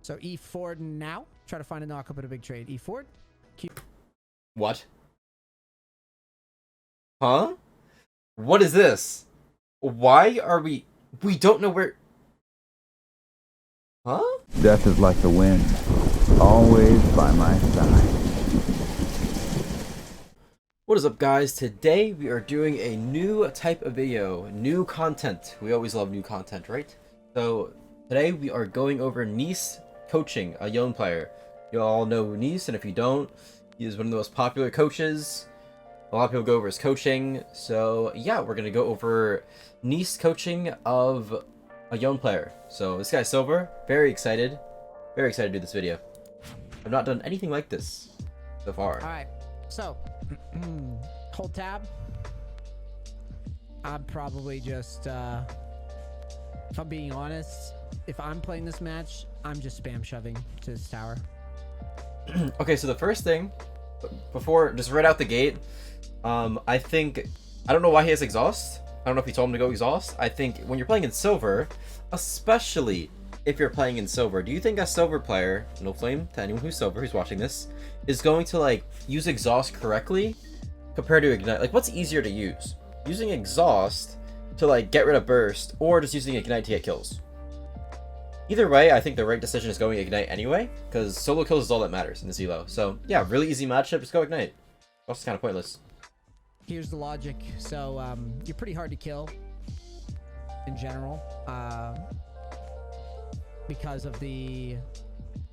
So E4 now. Try to find a knock up at a big trade. E4. What? Huh? What is this? Why are we don't know where... Huh? Death is like the wind, always by my side. What is up, guys? Today we are doing a new type of video, new content. We always love new content, right? So today we are going over Neace coaching, a Yone player. You all know Neace, and if you don't, he is one of the most popular coaches. A lot of people go over his coaching. So yeah, we're gonna go over Neace coaching of a Yone player. So this guy's Silver. Very excited to do this video. I've not done anything like this so far. All right. So hold tab. I'm probably just, if I'm being honest, if I'm playing this match, I'm just spam shoving to this tower. Okay, so the first thing, before, just right out the gate, I don't know why he has exhaust. I don't know if he told him to go exhaust. I think when you're playing in silver, especially if you're playing in silver, do you think a silver player, no flame to anyone who's silver who's watching this, is going to like use exhaust correctly compared to ignite? Like, what's easier to use? Using exhaust to like get rid of burst, or just using ignite to get kills? Either way, I think the right decision is going ignite anyway, because solo kills is all that matters in this elo. So yeah, really easy matchup, just go ignite. Also kind of pointless. Here's the logic. So you're pretty hard to kill in general, because of the,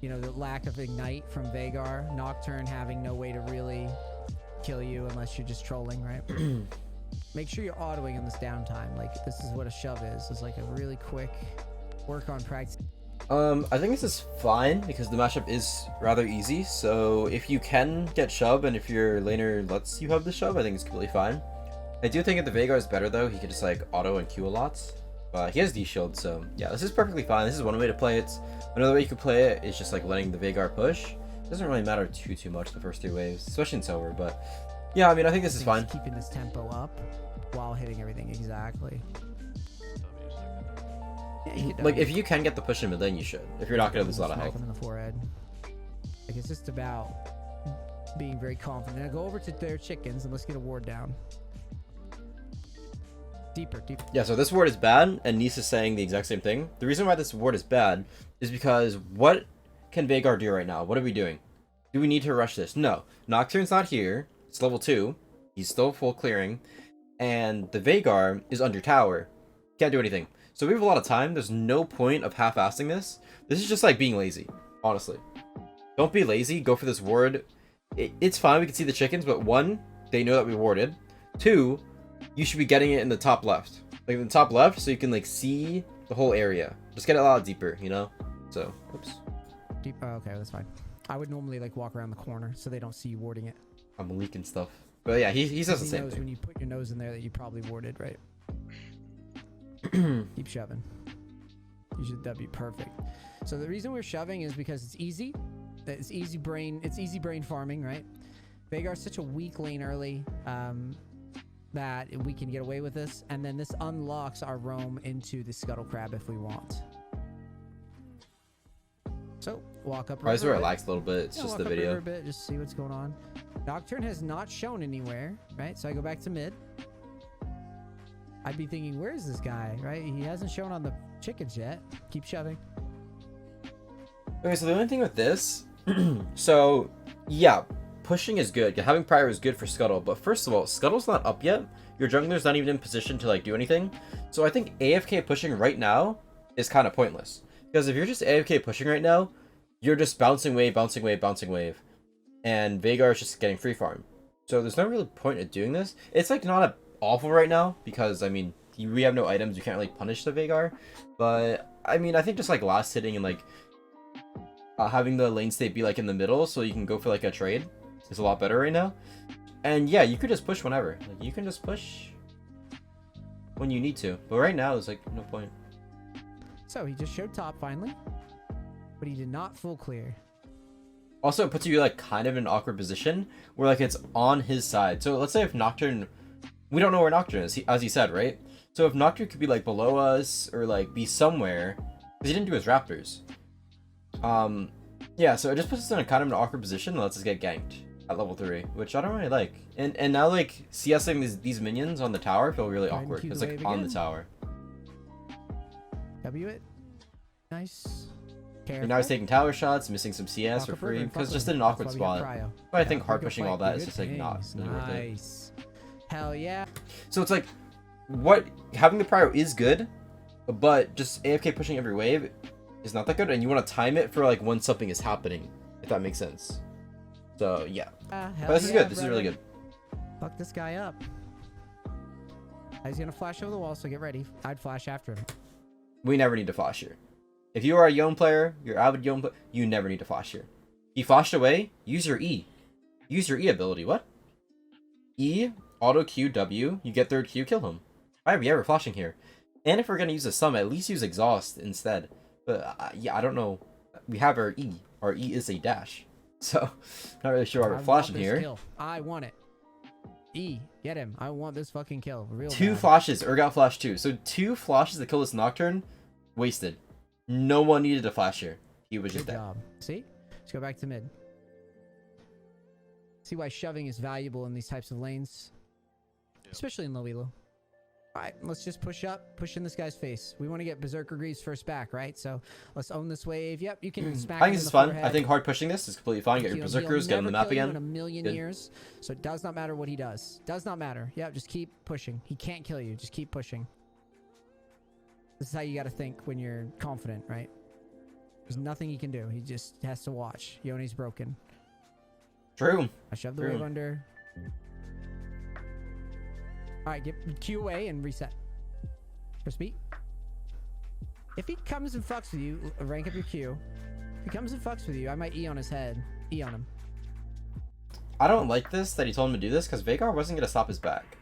you know, the lack of ignite from Vhagar. Nocturne having no way to really kill you unless you're just trolling, right? Make sure you're autoing in this downtime. Like, this is what a shove is. It's like a really quick work on practice. I think this is fine because the matchup is rather easy. So if you can get shove, and if your laner lets you have the shove, I think it's completely fine. I do think if the Vhagar is better though, he can just like auto and Q a lot. But he has D-shield, so yeah, this is perfectly fine. This is one way to play it. Another way you could play it is just like letting the Vhagar push. It doesn't really matter too much the first 3 waves, especially in silver. But yeah, I mean, I think this is fine. Keeping this tempo up while hitting everything exactly. Yeah, like, if you can get the push in mid lane, you should. If you're not gonna lose a lot of Smack health. him in the forehead. Like, it's just about being very confident. Now go over to their chickens and let's get a ward down. Deeper. Yeah, so this ward is bad, and Neace is saying the exact same thing. The reason why this ward is bad is because what can Vhagar do right now? What are we doing? Do we need to rush this? No. Nocturne's not here. It's level 2. He's still full clearing. And the Vhagar is under tower. Can't do anything. So we have a lot of time. There's no point of half-assing this. This is just like being lazy, honestly. Don't be lazy. Go for this ward. It's fine. We can see the chickens, but 1, they know that we warded. 2, you should be getting it in the top left. Like in the top left, so you can like see the whole area. Just get it a lot deeper, you know? So, oops. Deep. Oh, okay, that's fine. I would normally like walk around the corner so they don't see you warding it. I'm leaking stuff. But yeah, he says the same knows thing. when you put your nose in there that you probably warded, right? Keep shoving. That'd be perfect. So the reason we're shoving is because it's easy. It's easy brain farming, right? Vhagar's such a weak lane early that we can get away with this, and then this unlocks our roam into the Scuttle Crab if we want. So walk up. Probably just relax a little bit. It's just the video. A bit, just see what's going on. Nocturne has not shown anywhere, right? So I go back to mid. I'd be thinking, where is this guy, right? He hasn't shown on the chickens yet. Keep shoving. Okay, so the only thing with this, so yeah, pushing is good. Having prior is good for Scuttle, but first of all, Scuttle's not up yet. Your jungler's not even in position to like do anything. So I think AFK pushing right now is kind of pointless. Because if you're just AFK pushing right now, you're just bouncing wave, and Vhagar is just getting free farm. So there's no real point of doing this. It's like not awful right now because I mean we have no items. You can't really punish the Vhagar, but I mean I think just like last hitting and like having the lane state be like in the middle so you can go for like a trade is a lot better right now. And yeah, you could just push whenever. Like you can just push when you need to, but right now there's like no point. So he just showed top finally, but he did not full clear. Also, it puts you like kind of in an awkward position where like it's on his side. So let's say if Nocturne, we don't know where Nocturne is, as he said, right? So if Nocturne could be like below us or like be somewhere, because he didn't do his Raptors. Yeah, so it just puts us in a kind of an awkward position and lets us get ganked at level 3, which I don't really like. And now like CSing these minions on the tower feel really awkward. It's like on the tower. W it. Nice. And now he's taking tower shots, missing some CS for free because just in an awkward spot. But I think hard pushing all that is just like not really worth it. Nice. Hell yeah. So it's like, what having the prio is good, but just AFK pushing every wave is not that good, and you want to time it for like when something is happening, if that makes sense. So yeah, but this is good. This is really good. Fuck this guy up. He's gonna flash over the wall, so get ready. I'd flash after him. We never need to flash here. If you are a Yone player, you're avid Yone player, you never need to flash here. He flashed away. Use your E. Use your E ability. What? E, auto Q, W. You get third Q, kill him. Alright, yeah, we're flashing here. And if we're gonna use a sum, at least use exhaust instead. But yeah, I don't know. We have our E. Our E is a dash. So, not really sure why we're flashing here. Kill. I want it. E, get him. I want this fucking kill. Real Two bad. flashes. Urgot flash 2. So 2 flashes that kill this Nocturne. Wasted. No one needed to flash here. He was just Good dead. job. See? Let's go back to mid. See why shoving is valuable in these types of lanes. Yep. Especially in low elo. Alright, let's just push up, push in this guy's face. We want to get Berserker Greaves first back, right? So let's own this wave. Yep, you can smack I him think in this is the fun. forehead. I think hard pushing this is completely fine. Get your He'll Berserkers, get on the never map kill you again. in a million Good. years. So it does not matter what he does. Does not matter. Yep, just keep pushing. He can't kill you. Just keep pushing. This is how you got to think when you're confident, right? There's nothing he can do. He just has to watch. Yone's broken. True. I shoved the True. wave under. Alright, get Q away and reset. For speed. If he comes and fucks with you, rank up your Q. If he comes and fucks with you, I might E on his head. E on him. I don't like this that he told him to do this because Vaank wasn't going to stop his back.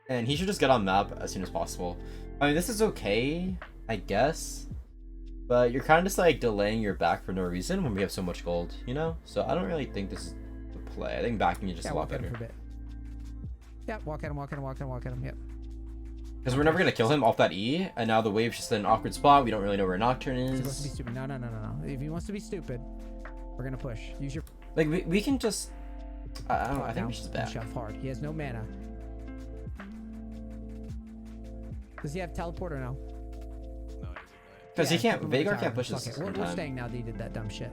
And he should just get on map as soon as possible. I mean, this is okay, I guess. But you're kind of just like delaying your back for no reason when we have so much gold, you know? So I don't really think this is the play. I think backing is just a lot walk at him better. for a bit. Yeah, walk at him, walk at him, walk at him, walk at him. Yep. Because we're never going to kill him off that E, and now the wave's just in an awkward spot. We don't really know where Nocturne He's supposed to be is. stupid. No, no, no, no, no. If he wants to be stupid, we're gonna push. Use your Like, we can just... I don't know, I pot think now we should just and back. shove hard. He has no mana. Does he have teleport or no? No, he's ignite. Because he can't... keep him on the Vaank tower. can't push Fuck this it. in We're time. staying now that he did that dumb shit.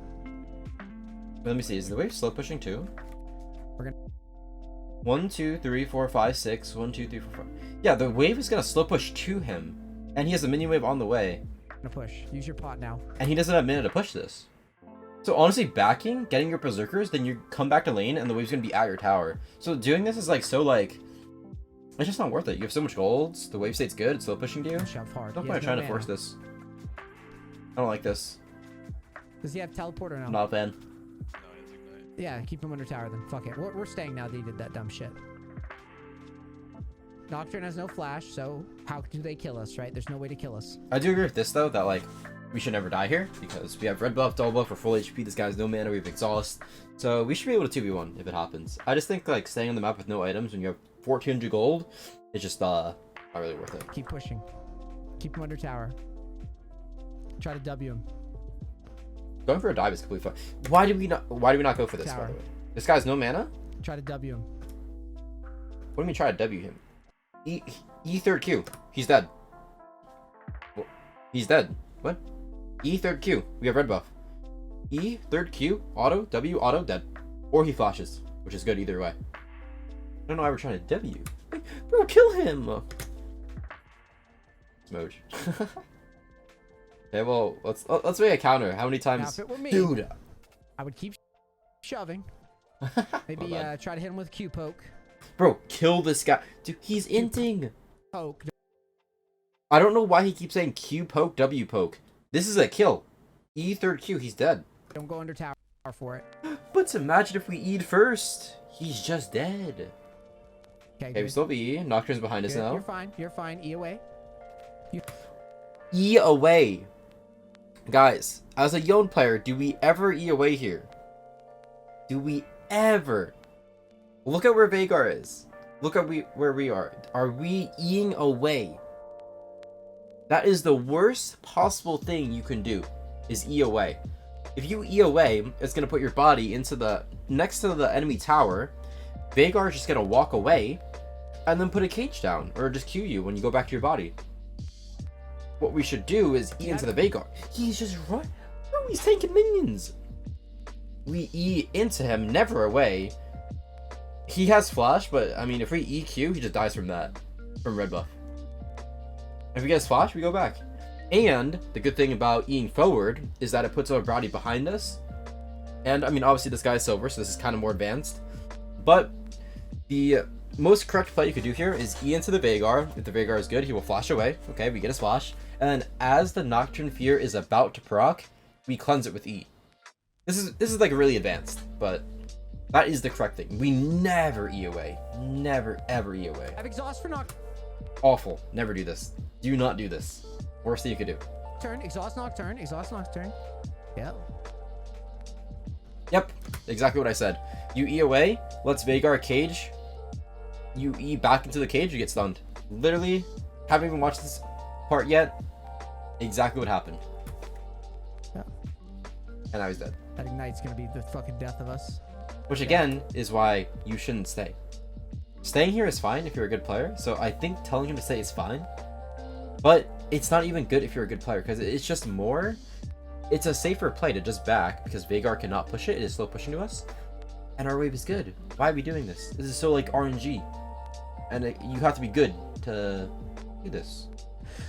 Let me see, is the wave slow pushing too? We're gonna- 1, 2, 3, 4, 5, 6. 1, 2, 3, 4, 5. Yeah, the wave is gonna slow push to him. And he has a minion wave on the way. Gonna push. Use your pot now. And he doesn't have mana to push this. So honestly, backing, getting your berserkers, then you come back to lane and the wave's gonna be at your tower. So doing this is like so like... It's just not worth it. You have so much golds, the wave state's good, it's slow pushing to you. Shove hard. No He point has trying no to force mana. this. I don't like this. Does he have teleport or no? I'm not a fan. No, he's ignite. Yeah, keep him under tower then. Fuck it. We're staying now that he did that dumb shit. Nocturne has no flash, so how do they kill us, right? There's no way to kill us. I do agree with this though, that like we should never die here because we have red buff, double buff, we're full HP. This guy's no mana, we have exhaust, so we should be able to 2v1 if it happens. I just think like staying on the map with no items when you have 1400 gold is just not really worth it. Keep pushing. Keep him under tower. Try to W him. Going for a dive is completely fine. Why do we not go for this? By Tower. the way, this guy's no mana. Try to W him. What do you mean try to W him? E third Q. He's dead. He's dead. What? E third Q. We have red buff. E third Q. Auto. W. Auto. Dead. Or he flashes, which is good either way. I don't know why we're trying to W. Wait, bro, kill him. Smooch. Okay, well, let's make a counter. How many Now, times, if it were me, dude? I would keep shoving. My Maybe bad. try to hit him with Q poke. Bro, kill this guy, dude. He's inting. Poke. I don't know why he keeps saying Q poke, W poke. This is a kill. E third Q, he's dead. Don't go under tower for it. But imagine if we E'd first. He's just dead. Okay, Okay, we good. still be E. Nocturne's behind us Good. now. You're fine. You're fine. E away. E away. Guys, as a Yone player, do we ever E away here? Do we ever? Look at where Vaank is. Look at where we are. Are we Eing away? That is the worst possible thing you can do, is E away. If you E away, it's gonna put your body into the next to the enemy tower. Vagar is just gonna walk away, and then put a cage down, or just Q you when you go back to your body. What we should do is E into the Vagar. He's just run. Oh, he's taking minions. We E into him, never away. He has flash, but I mean, if we EQ, he just dies from that, from red buff. If he gets flash, we go back. And the good thing about Eing forward is that it puts our body behind us. And I mean, obviously this guy's silver, so this is kind of more advanced. But the most correct play you could do here is E into the Vagar. If the Vagar is good, he will flash away. Okay, we get his flash. And then as the Nocturne Fear is about to proc, we cleanse it with E. This is like really advanced, but that is the correct thing. We never E away. Never ever E away. Have exhaust for knock. Awful. Never do this. Do not do this. Worst thing you could do. Turn, exhaust nocturne, exhaust nocturne. Yeah. Yep, exactly what I said. You E away, let's Vagar cage. You E back into the cage, you get stunned. Literally, haven't even watched this part yet. Exactly what happened. Yeah. And I was dead. That ignite's gonna be the fucking death of us. Which again is why you shouldn't stay. Staying here is fine if you're a good player. So I think telling him to stay is fine. But it's not even good if you're a good player, because it's just more. It's a safer play to just back because Vagar cannot push it. It is slow pushing to us. And our wave is good. Why are we doing this? This is so like RNG. And you have to be good to do this.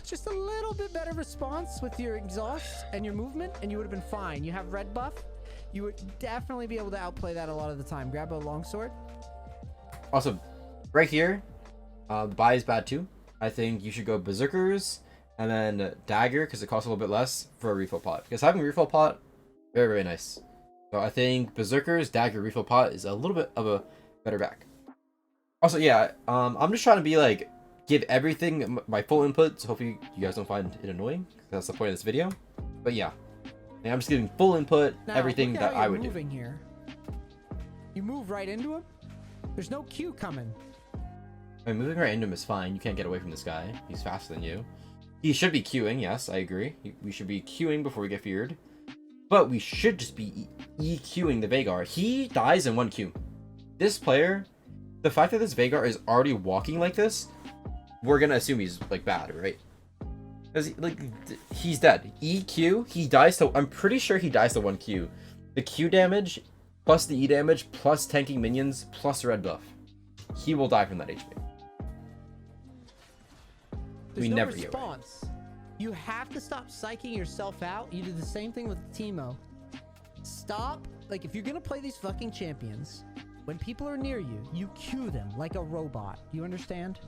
Just a little bit better response with your exhaust and your movement, and you would have been fine. You have red buff. You would definitely be able to outplay that a lot of the time. Grab a longsword. Also, right here, buy is bad too. I think you should go Berserkers and then Dagger because it costs a little bit less for a refill pot. Because having a refill pot, very, very nice. So I think Berserkers, Dagger, refill pot is a little bit of a better back. Also, yeah, I'm just trying to be like, give everything my full input. So hopefully you guys don't find it annoying. That's the point of this video. But yeah, I'm just giving full input, Now, everything look at that how I you're would do. moving here. You move right into him. There's no Q coming. I mean, moving right into him is fine. You can't get away from this guy. He's faster than you. He should be queuing. Yes, I agree. We should be queuing before we get feared. But we should just be EQing the Vagar. He dies in 1 Q. This player, the fact that this Vagar is already walking like this, we're gonna assume he's like bad, right? Because he's dead. EQ, he dies to. I'm pretty sure he dies to 1 Q. The Q damage plus the E damage plus tanking minions plus red buff. He will die from that HP. There's We no never get away. response. You have to stop psyching yourself out. You do the same thing with Teemo. Stop. Like, if you're gonna play these fucking champions, when people are near you, you cue them like a robot. You understand?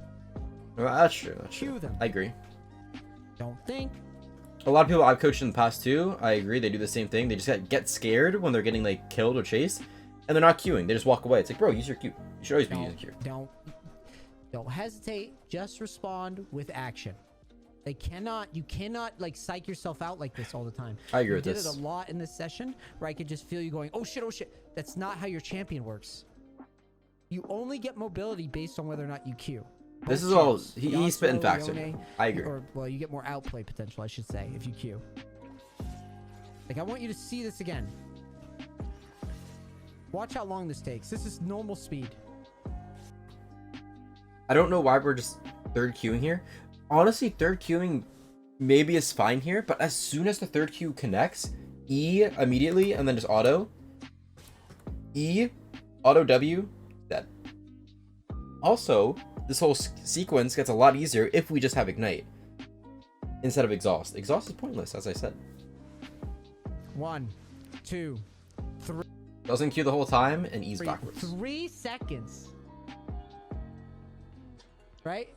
Well, that's true. That's Cue true. them. I agree. Don't think. A lot of people I've coached in the past too, I agree, they do the same thing. They just get scared when they're getting like killed or chased, and they're not queuing. They just walk away. It's like, bro, use your Q. You should always be using Q. Don't hesitate. Just respond with action. You cannot like psych yourself out like this all the time. I agree with You this. did it a lot in this session where I could just feel you going, oh shit, oh shit. That's not how your champion works. You only get mobility based on whether or not you queue. This Both is all champs, he's spitting Yasuo, facts. Yone, I agree. Or, well, you get more outplay potential, I should say, if you queue. Like, I want you to see this again. Watch how long this takes. This is normal speed. I don't know why we're just third queuing here. Honestly, third queuing maybe is fine here, but as soon as the third queue connects, E immediately and then just auto. E, auto W, dead. Also, this whole sequence gets a lot easier if we just have ignite instead of exhaust. Exhaust is pointless, as I said. 1, 2, 3. Doesn't queue the whole time and E's 3 backwards. 3 seconds. Right?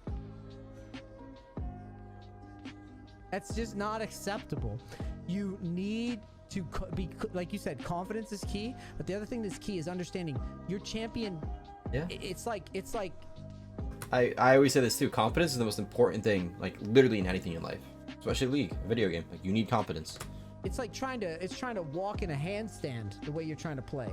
That's just not acceptable. You need to be, like you said, confidence is key. But the other thing that's key is understanding your champion. Yeah. It's like I always say this too. Confidence is the most important thing, like literally in anything in life, especially League, a video game. Like you need confidence. it's like trying to walk in a handstand the way you're trying to play.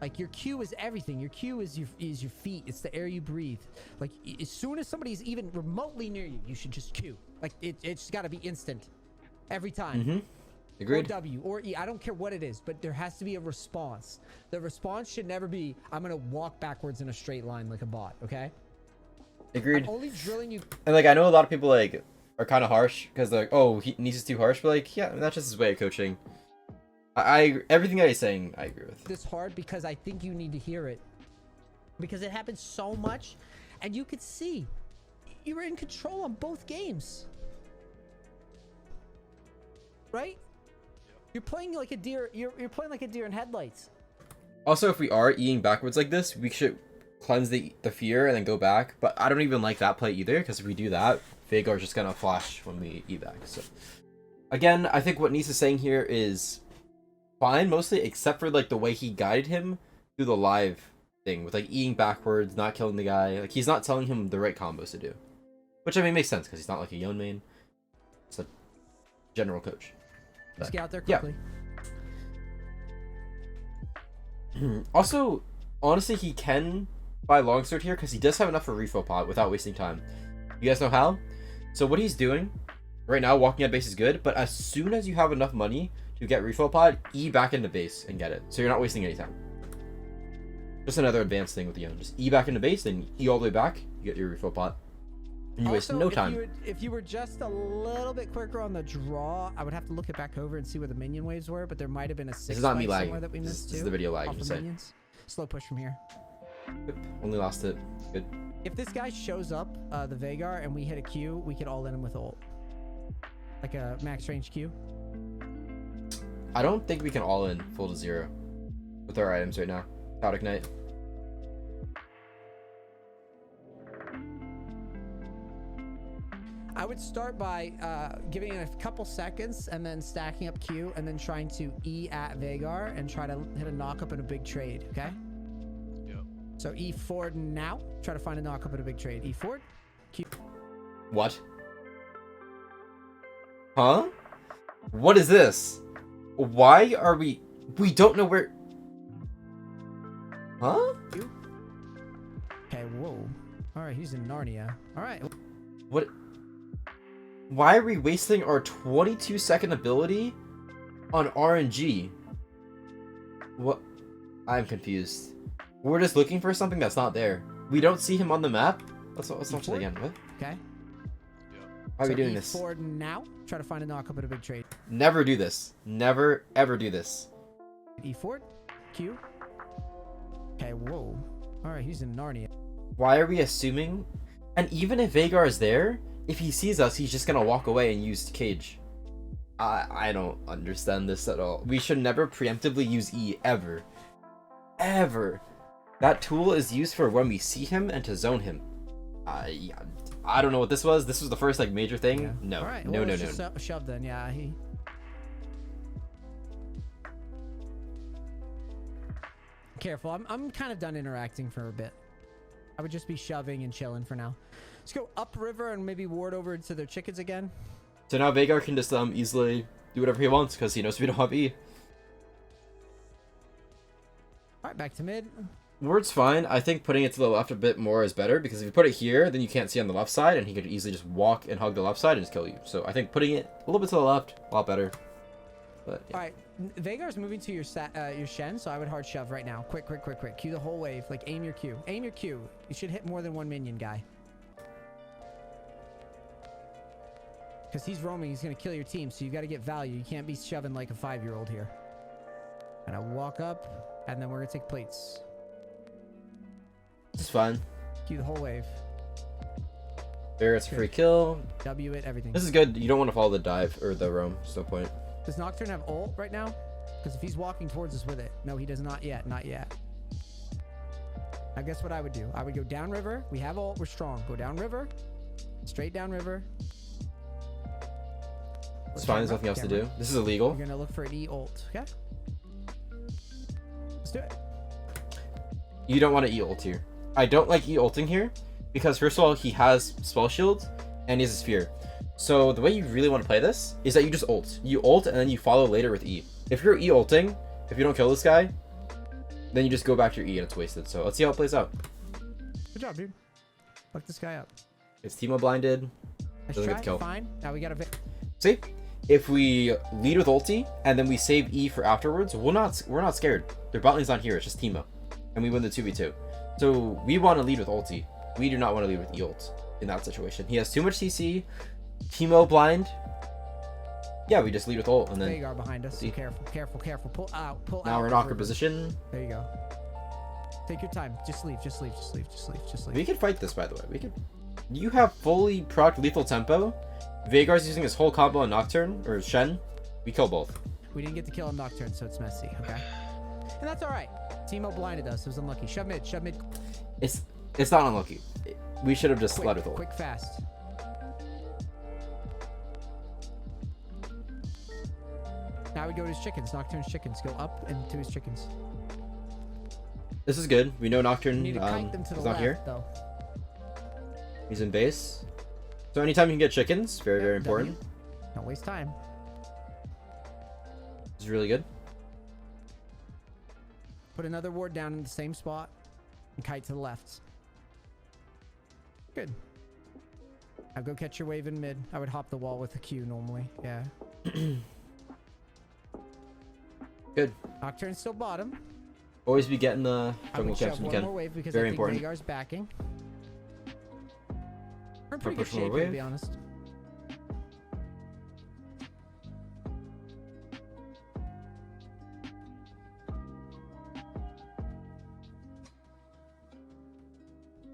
Like your cue is everything. Your cue is your feet. It's the air you breathe. Like as soon as somebody's even remotely near you, you should just cue. Like it's got to be instant, every time. Agreed. Or W or E. I don't care what it is, but there has to be a response. The response should never be, I'm going to walk backwards in a straight line like a bot, okay? Agreed. I'm only drilling you. And like I know a lot of people like are kind of harsh because like, oh, Neace is too harsh, but like, yeah, that's just his way of coaching. I everything that he's saying, I agree with. This hard because I think you need to hear it. Because it happens so much, and you could see you were in control on both games. Right? You're playing like a deer. You're playing like a deer in headlights. Also, if we are eating backwards like this, we should cleanse the fear and then go back. But I don't even like that play either, because if we do that, Vagar's just gonna flash when we eat back. So again, I think what Neace is saying here is fine mostly, except for like the way he guided him through the live thing with like eating backwards, not killing the guy. Like he's not telling him the right combos to do, which I mean makes sense because he's not like a Yone main. It's a general coach. Let's get out there Yeah. quickly. Also, honestly, he can buy longsword here because he does have enough for refill pod without wasting time. You guys know how? So what he's doing right now, walking at base is good, but as soon as you have enough money to get refill pod, E back into base and get it. So you're not wasting any time. Just another advanced thing with Yone. Just E back into base, then E all the way back, you get your refill pod. And you waste Also, no time. If you were just a little bit quicker on the draw, I would have to look it back over and see where the minion waves were, but there might have been a 6 This is not me somewhere lagging. that we This missed is too. the video lag, Off you of say. minions. Slow push from here. Yep. Only lost it. Good. If this guy shows up, the Vagar, and we hit a Q, we could all in him with ult. Like a max range Q. I don't think we can all in full to 0 with our items right now. Without ignite. I would start by giving it a couple seconds and then stacking up Q and then trying to E at Vagar and try to hit a knock up in a big trade, okay? Yep. So E forward now. Try to find a knock up in a big trade. E forward. Q. What? Huh? What is this? Why are we don't know where... Huh? Q. Okay, whoa. Alright, he's in Narnia. Alright. What? Why are we wasting our 22-second ability on RNG? What? I'm confused. We're just looking for something that's not there. We don't see him on the map? Let's watch it again. What? Okay. Why are we doing E this? forward now. Try to find a knock up in a big trade. Never do this. Never, ever do this. E forward. Q. Okay, whoa. Alright, he's in Narnia. Why are we assuming? And even if Vagar is there, if he sees us, he's just gonna walk away and use cage. I don't understand this at all. We should never preemptively use E ever. Ever. That tool is used for when we see him and to zone him. I don't know what this was. This was the first like major thing. Yeah. No. Alright, No, well, no, let's no. just shove then. Yeah, he... Careful. I'm kind of done interacting for a bit. I would just be shoving and chilling for now. Let's go upriver and maybe ward over to their chickens again. So now Vagar can just easily do whatever he wants because he knows we don't have E. Alright, back to mid. Ward's fine. I think putting it to the left a bit more is better because if you put it here, then you can't see on the left side and he could easily just walk and hug the left side and just kill you. So I think putting it a little bit to the left, a lot better. But yeah. Alright, Vagar's moving to your Shen, so I would hard shove right now. Quick. Q the whole wave. Like, aim your Q. Aim your Q. You should hit more than one minion, guy. Because he's roaming, he's going to kill your team, so you got to get value. You can't be shoving like a 5-year-old here. And I walk up, and then we're going to take plates. It's fine. Q the whole wave. There, it's a free kill. W it, everything. This is good. You don't want to follow the dive or the roam. There's no point. Does Nocturne have ult right now? Because if he's walking towards us with it. No, he does not yet. Not yet. I guess what I would do. I would go down river. We have ult. We're strong. Go down river. Straight down river. It's fine. There's nothing else to do. This is illegal. We're going to look for an E ult. Okay? Let's do it. You don't want to E ult here. I don't like E ulting here because first of all, he has spell shield and he has a sphere. So the way you really want to play this is that you just ult. You ult and then you follow later with E. If you're E ulting, if you don't kill this guy, then you just go back to your E and it's wasted. So let's see how it plays out. Good job, dude. Fuck this guy up. It's Teemo blinded. Nice Doesn't get try. the kill. Fine. Now we got to... See? if we lead with ulti and then we save E for afterwards, we're not scared. Their bot lane's not here, it's just Teemo. And we win the 2v2. So we want to lead with ulti. We do not want to lead with E ult in that situation. He has too much CC, Teemo blind. Yeah, we just lead with ult and then Veigar behind us. So careful. Pull out. now we're in awkward position. There you go. Take your time. Just leave. We could fight this, by the way. We could. You have fully proc lethal tempo. Veigar's using his whole combo on Nocturne or Shen. We kill both. We didn't get to kill him Nocturne, so it's messy. Okay, and that's all right. Teemo blinded us. It was unlucky. Shove mid. It's not unlucky. We should have just led with ult. Quick, fast. Now we go to his chickens. Nocturne's chickens. Go up and to his chickens. This is good. We know We Nocturne need to kite them to the is left, not here. though. He's in base. So anytime you can get chickens, very Yep, important. W. Don't waste time. This is really good. Put another ward down in the same spot and kite to the left. Good. Now go catch your wave in mid. I would hop the wall with a Q normally. Yeah. Good. Nocturne's still bottom. Always be getting the I jungle would camps shove when you one can. more wave because Very I think important. Veigar's backing. We're in pretty good push one more shape, here, to wave. be honest.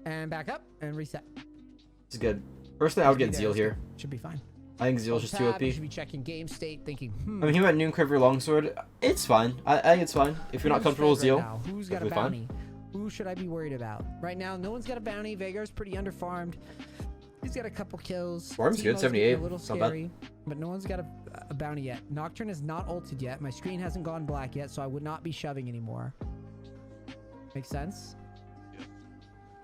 And back up and reset. This is good. Personally, I would Be get there, Zeal it's here. good. Should be fine. I think Zeal's just too Tab, OP. You should be checking game state, thinking, I mean, he went Noon Quiver Longsword. It's fine. I think it's fine. If you're not who's comfortable with fed right Zeal, now? Who's got a perfectly fine. bounty? Who should I be worried about? Right now, no one's got a bounty. Veigar's pretty underfarmed. He's got a couple kills. Farm's good, Teemo's 78. getting a little It's not bad. scary, but no one's got a bounty yet. Nocturne is not ulted yet. My screen hasn't gone black yet, so I would not be shoving anymore. Make sense?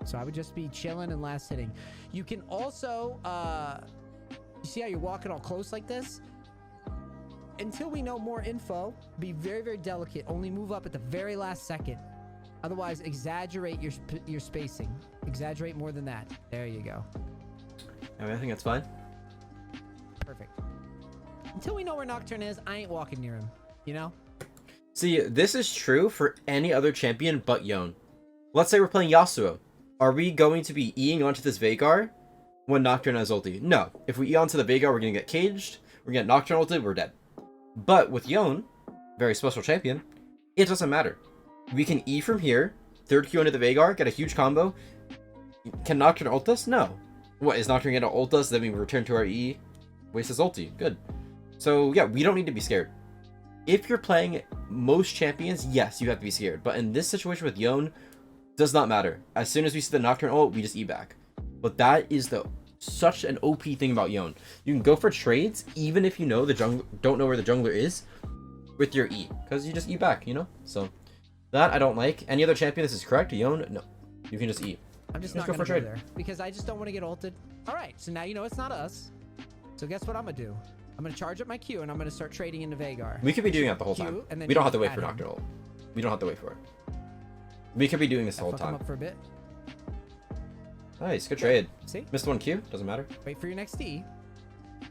So I would just be chilling and last hitting. You can also, you see how you're walking all close like this? Until we know more info, be very, very delicate. Only move up at the very last second. Otherwise, exaggerate your spacing. Exaggerate more than that. There you go. I mean, I think that's fine. Perfect. Until we know where Nocturne is, I ain't walking near him. You know? See, this is true for any other champion but Yone. Let's say we're playing Yasuo. Are we going to be Eing onto this Veigar when Nocturne has ulti? No. If we E onto the Veigar, we're going to get caged. We're going to get Nocturne ulted, we're dead. But with Yone, very special champion, it doesn't matter. We can E from here, third Q into the Veigar, get a huge combo. Can Nocturne ult us? No. What, is Nocturne going to ult us, then we return to our E? Waste his ulti. Good. So yeah, we don't need to be scared. If you're playing most champions, yes, you have to be scared. But in this situation with Yone, does not matter. As soon as we see the Nocturne ult, we just E back. But that is such an OP thing about Yone. You can go for trades even if you know don't know where the jungler is with your E, because you just E back, you know. So that I don't like. Any other champion, this is correct. Yone, no, you can just E. I'm just Let's not go going for to go trade. there. Because I just don't want to get ulted. Alright, so now you know it's not us. So guess what I'm going to do? I'm going to charge up my Q and I'm going to start trading into Veigar. We could be doing that the whole Q, time. and then We don't you have to wait add for him. Nocturne ult. We don't have to wait for it. We could be doing this the whole Fuck him time. up for a bit. Nice, good trade. See? Missed one Q, doesn't matter. Wait for your next D.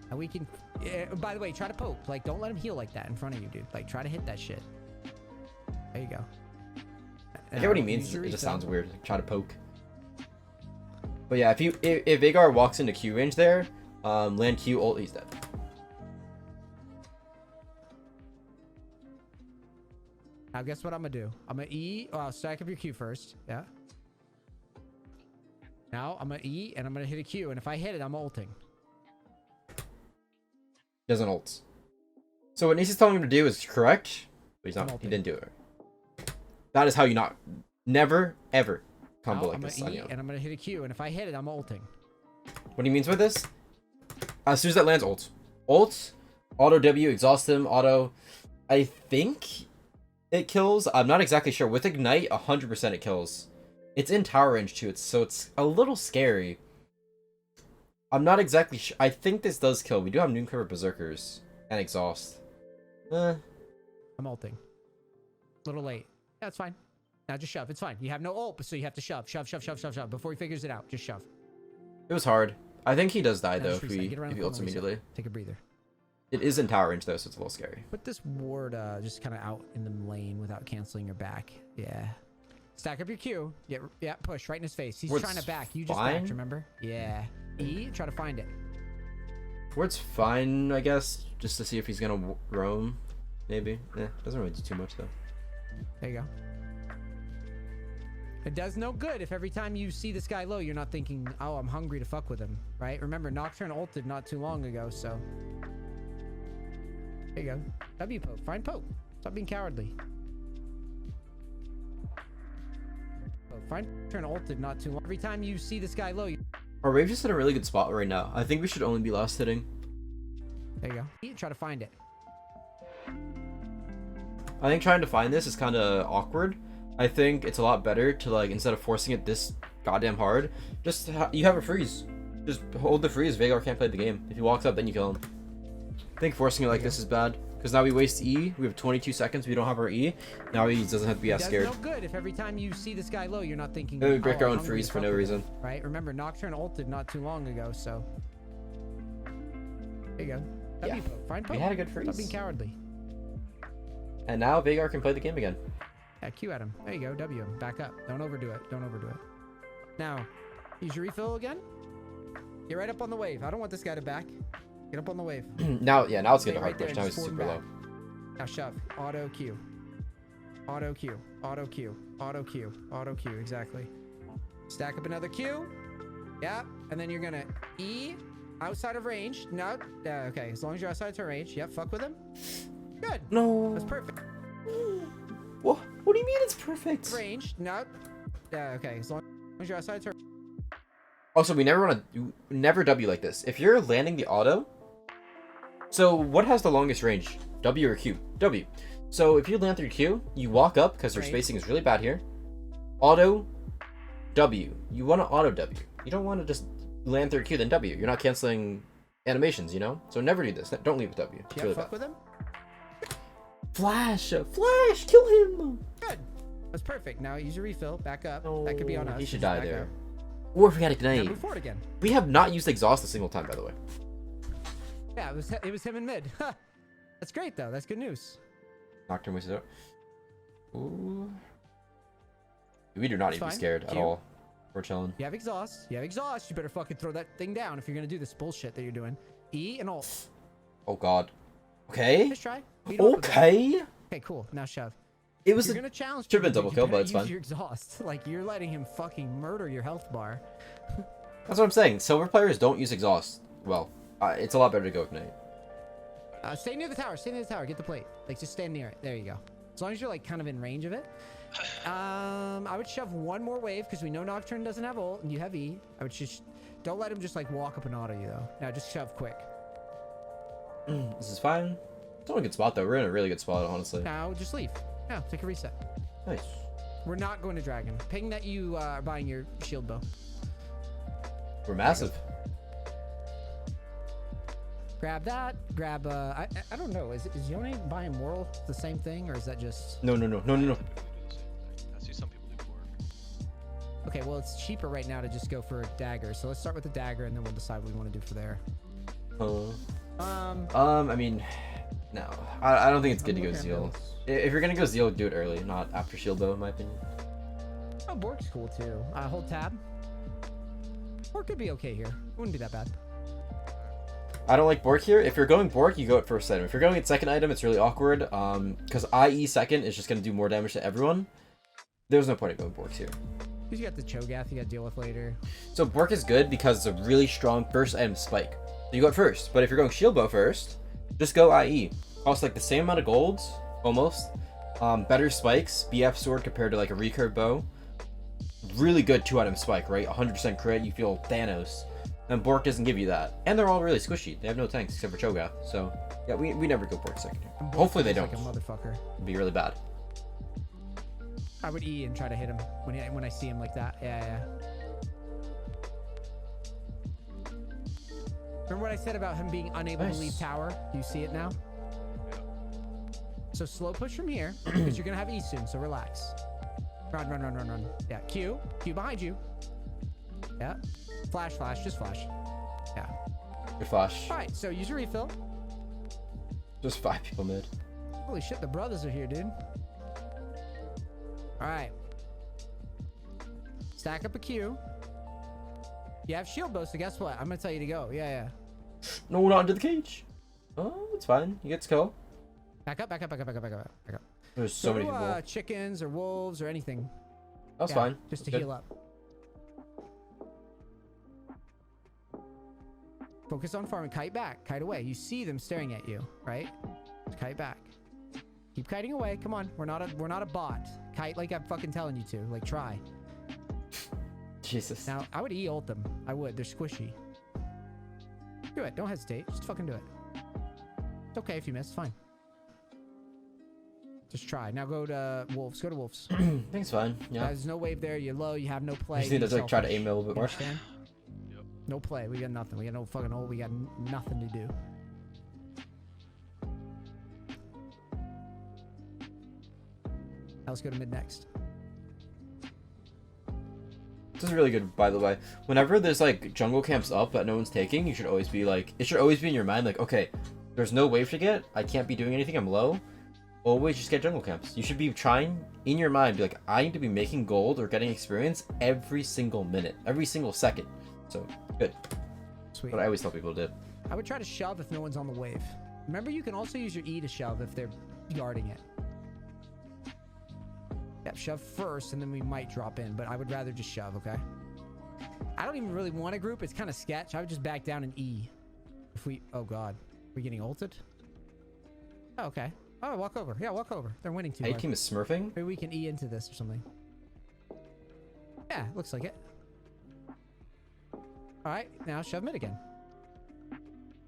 And we can... by the way, try to poke. Like, don't let him heal like that in front of you, dude. Like, try to hit that shit. There you go. I get what he means. It just sounds weird. Like, try to poke. But yeah, if Veigar walks into Q range there, land Q ult, he's dead. Now guess what I'm gonna do? I'm gonna E. Oh, I'll stack up your Q first. Yeah. Now I'm gonna E and I'm gonna hit a Q, and if I hit it, I'm ulting. Doesn't ult. So what Neace is telling him to do is correct, but he's I'm not. He ulting. didn't do it. That is how you never ever combo Now like I'm this. gonna on E Yone. and I'm gonna hit a Q, and if I hit it, I'm ulting. What he means with this? As soon as that lands, ult, auto W, exhaust him, auto. I think it kills. I'm not exactly sure. With ignite, 100% it kills. It's in tower range too. So it's a little scary. I'm not exactly sure. I think this does kill. We do have Noon Quiver Berserkers and exhaust. I'm ulting. A little late. Yeah, it's fine. Now just shove. It's fine. You have no ult, so you have to shove. Shove before he figures it out. Just shove. It was hard. I think he does die Now though just if reset. he Get around the ults corner, reset. immediately. Take a breather. It is in tower range though, so it's a little scary. Put this ward just kind of out in the lane without canceling your back. Yeah. Stack up your Q. Yeah, push right in his face. He's Ward's trying to back. You just fine? backed, remember? Yeah. E, try to find it. Ward's fine, I guess, just to see if he's gonna roam. Maybe. Doesn't really do too much though. There you go. It does no good if every time you see this guy low, you're not thinking, oh, I'm hungry to fuck with him, right? Remember, Nocturne ulted not too long ago, so. There you go. W poke. Find poke. Stop being cowardly. Find Nocturne ulted not too long. Every time you see this guy low, Our wave just in a really good spot right now. I think we should only be last hitting. there you go. Try to find it. I think trying to find this is kind of awkward. I think it's a lot better to, like, instead of forcing it this goddamn hard, just you have a freeze. Just hold the freeze. Veigar can't play the game. If he walks up, then you kill him. I think forcing it like this is bad. Because now we waste E. We have 22 seconds. We don't have our E. Now he doesn't have to be as scared. It's no good if every time you see this guy low, you're not thinking, We break our I'm own hungry freeze to for fuck no with reason. him, right? Remember, Nocturne ulted not too long ago, so. There you go. W poke. Find poke. We had a good Stop freeze. being cowardly. And now Veigar can play the game again. Yeah, Q at him. There you go. W him. Back up. Don't overdo it. Don't overdo it. Now, use your refill again. Get right up on the wave. I don't want this guy to back. Get up on the wave. Now it's getting Stay a hard right there push. and Now just he's forward super back. low. Now shove. Auto Q. Auto Q. Auto Q. Auto Q. Auto Q. Exactly. Stack up another Q. Yeah. And then you're going to E outside of range. No. Okay. As long as you're outside of range. Yep. Fuck with him. Good. No. That's perfect. What do you mean it's perfect? Range. No. Okay. As long as you're outside of Also, we never W like this. If you're landing the auto, so what has the longest range? W or Q? W. So if you land through Q, you walk up because their spacing is really bad here. Auto, W. You want to auto W. You don't want to just land through Q then W. You're not canceling animations, you know? So never do this. Don't leave with W. It's really fuck bad. with him. Flash, kill him. Good. That's perfect. Now use your refill. Back up. No, That could be on us. He should Just die back there. up. Or if we had Now ignite. move forward again. We have not used exhaust a single time, by the way. Yeah, it was him in mid. That's great though. That's good news. Nocturne wastes out. Ooh. We do not need to be fine. scared at Q. all. We're chilling. You have exhaust. You have exhaust. You better fucking throw that thing down if you're gonna do this bullshit that you're doing. E and ult. Oh god. Okay. Just try. Lead off with that. Okay. Okay, cool. Now shove. It was You're a gonna challenge. should've been people, double you kill, better but it's use fine. Your exhaust. Like you're letting him fucking murder your health bar. That's what I'm saying. Silver players don't use exhaust. Well, it's a lot better to go ignite. Stay near the tower. Stay near the tower. Get the plate. Like just stand near it. There you go. As long as you're like kind of in range of it. I would shove one more wave because we know Nocturne doesn't have ult and you have E. I would just don't let him just like walk up and auto you though. Now just shove quick. This is fine. It's not a good spot though. We're in a really good spot, honestly. Now just leave. Now take a reset. Nice. We're not going to dragon. Ping that you are buying your shield bow. We're massive. Grab that. Grab I don't know. Is Yone buying Moral the same thing or is that just No. I see some people do work. okay? Well, it's cheaper right now to just go for a dagger. So let's start with the dagger and then we'll decide what we want to do for there. I mean, no. I don't think it's good to go looking at Zeal. builds. If you're gonna go Zeal, do it early, not after shield bow, in my opinion. Oh, Bork's cool too. Hold tab. Bork could be okay here. It wouldn't be that bad. I don't like Bork here. If you're going Bork, you go at first item. If you're going at second item, it's really awkward. Because IE second is just gonna do more damage to everyone. There's no point in going Bork here. Because you got the Cho'Gath you got to deal with later. So Bork is good because it's a really strong first item spike. So you go at first. But if you're going shield bow first, just go IE. Costs like the same amount of golds, almost. Better spikes. BF sword compared to like a recurve bow. Really good 2-item spike, right? 100% crit. You feel Thanos. And Bork doesn't give you that. And they're all really squishy. They have no tanks except for Cho'Gath. So yeah, we never go Bork second here. And Bork Hopefully they feels don't. like a motherfucker. It'd be really bad. I would E and try to hit him when I see him like that. Yeah. Remember what I said about him being unable to leave tower? Do you see it now? So slow push from here because you're gonna have E soon. So relax. Run. Yeah. Q behind you. Yeah. Flash. Just flash. Yeah. Good flash. All right. So use your refill. Just 5 people mid. Holy shit, the brothers are here, dude. Alright. Stack up a Q. You have shield bow, so guess what? I'm gonna tell you to go. Yeah. No, not into the cage. Oh, it's fine. You get to go. Back up. There's so many people. Chickens or wolves or anything. That's fine. Just to That's heal up. Focus on farming. Kite back. Kite away. You see them staring at you, right? Kite back. Keep kiting away. Come on. We're not a bot. Kite like I'm fucking telling you to. Like, try. Jesus. Now, I would E-ult them. I would. They're squishy. Do it. Don't hesitate. Just fucking do it. It's okay if you miss. It's fine. Just try. Now go to wolves. Go to wolves. I think it's fine. Yeah. There's no wave there. You're low. You have no play. You just need to like try to aim it a little bit more. Understand? No play. We got nothing. We got no fucking ult. We got nothing to do. Now let's go to mid next. This is really good, by the way. Whenever there's like jungle camps up that no one's taking, you should always be like, it should always be in your mind like, okay, there's no wave to get. I can't be doing anything. I'm low. Always just get jungle camps. You should be trying in your mind, be like, I need to be making gold or getting experience every single minute, every single second. So good. Sweet. What I always tell people to do. I would try to shove if no one's on the wave. Remember, you can also use your E to shove if they're guarding it. Yep, shove first, and then we might drop in, but I would rather just shove, okay? I don't even really want a group. It's kind of sketch. I would just back down and E. If we... Oh, God. We're getting ulted? Oh, okay. Oh, walk over. Yeah, walk over. They're winning too A hard. team is smurfing. Maybe we can E into this or something. Yeah, looks like it. Alright, now shove mid again.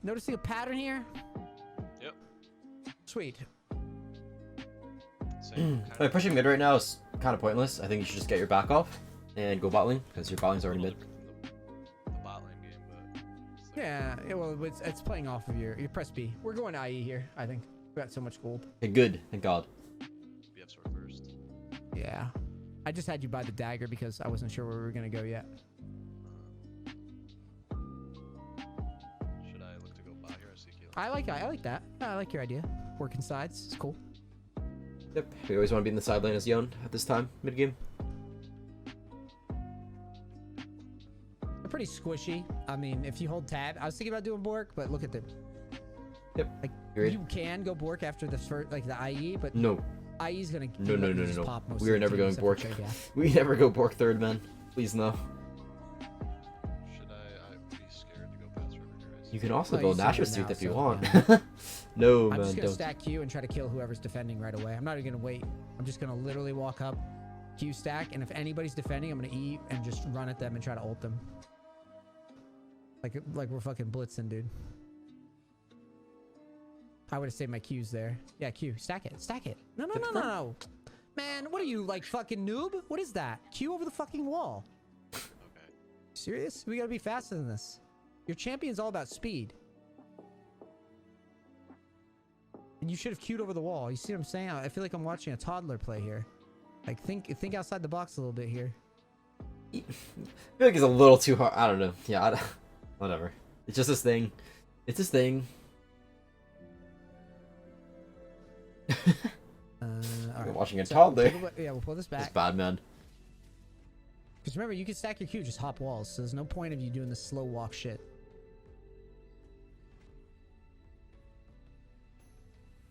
Noticing a pattern here? Yep. Sweet. Same. Like, pushing mid right now is kind of pointless. I think you should just get your back off and go bot lane because your bot lane's already mid. The bot lane game, but it's like, Yeah, well, it's playing off of your press B. We're going IE here, I think. We got so much gold. Okay, good. Thank God. BF sword first. Yeah. I just had you buy the dagger because I wasn't sure where we were going to go yet. Should I look to go bot here or seek heal? I like that. I like your idea. Working sides. It's cool. Yep. We always want to be in the side lane as Yone at this time, mid game. They're pretty squishy. I mean, if you hold tab, I was thinking about doing Bork, but look at them. Yep. Like, Agreed. you can go Bork after the first, like the IE, but No. IE's gonna No. pop most We of are the never team going except for Bork. Trade, yeah. We never go Bork third, man. Please no. Should I'd be scared to go past river here. You can also No, build you Nashor see Suit them if now, you so, want. yeah. No, I'm man, just gonna don't. stack Q and try to kill whoever's defending right away. I'm not even gonna wait. I'm just gonna literally walk up, Q stack, and if anybody's defending, I'm gonna E and just run at them and try to ult them. Like we're fucking blitzing, dude. I would have saved my Qs there. Yeah, Q. Stack it. Stack it. No. Man, what are you, like, fucking noob? What is that? Q over the fucking wall. Okay. Serious? We gotta be faster than this. Your champion's all about speed. And you should have queued over the wall. You see what I'm saying? I feel like I'm watching a toddler play here. Like, think outside the box a little bit here. I feel like it's a little too hard. I don't know. Yeah, whatever. It's just this thing. It's this thing. All We're right. watching a So, toddler. yeah, we'll pull this It's back. bad, man. Because remember, you can stack your Q, just hop walls. So there's no point of you doing this slow walk shit.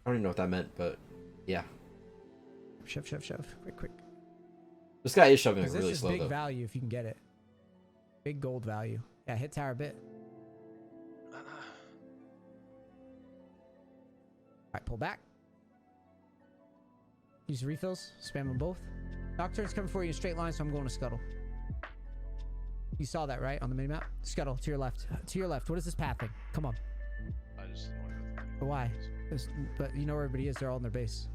I don't even know what that meant, but yeah. Shove. Quick. This guy is shoving like Because this really is slow big though. value if you can get it. Big gold value. Yeah, hit tower a bit. Alright, pull back. Use refills. Spam them both. Nocturne's coming for you in a straight line, so I'm going to Scuttle. You saw that, right? On the minimap? Scuttle, to your left. To your left. What is this pathing? Come on. I just don't want to But why? But you know where everybody is. They're all in their base.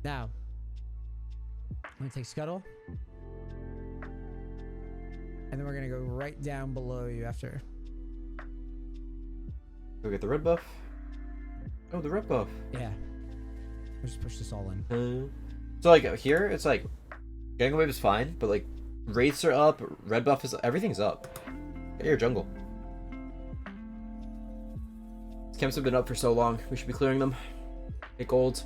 Now. I'm going to take Scuttle. And then we're going to go right down below you after. Go get the red buff. Oh, the red buff. Yeah. We'll just push this all in. So like here, it's like getting wave is fine, but like wraiths are up, red buff is everything's up. Get your jungle. Camps have been up for so long. We should be clearing them. Get gold.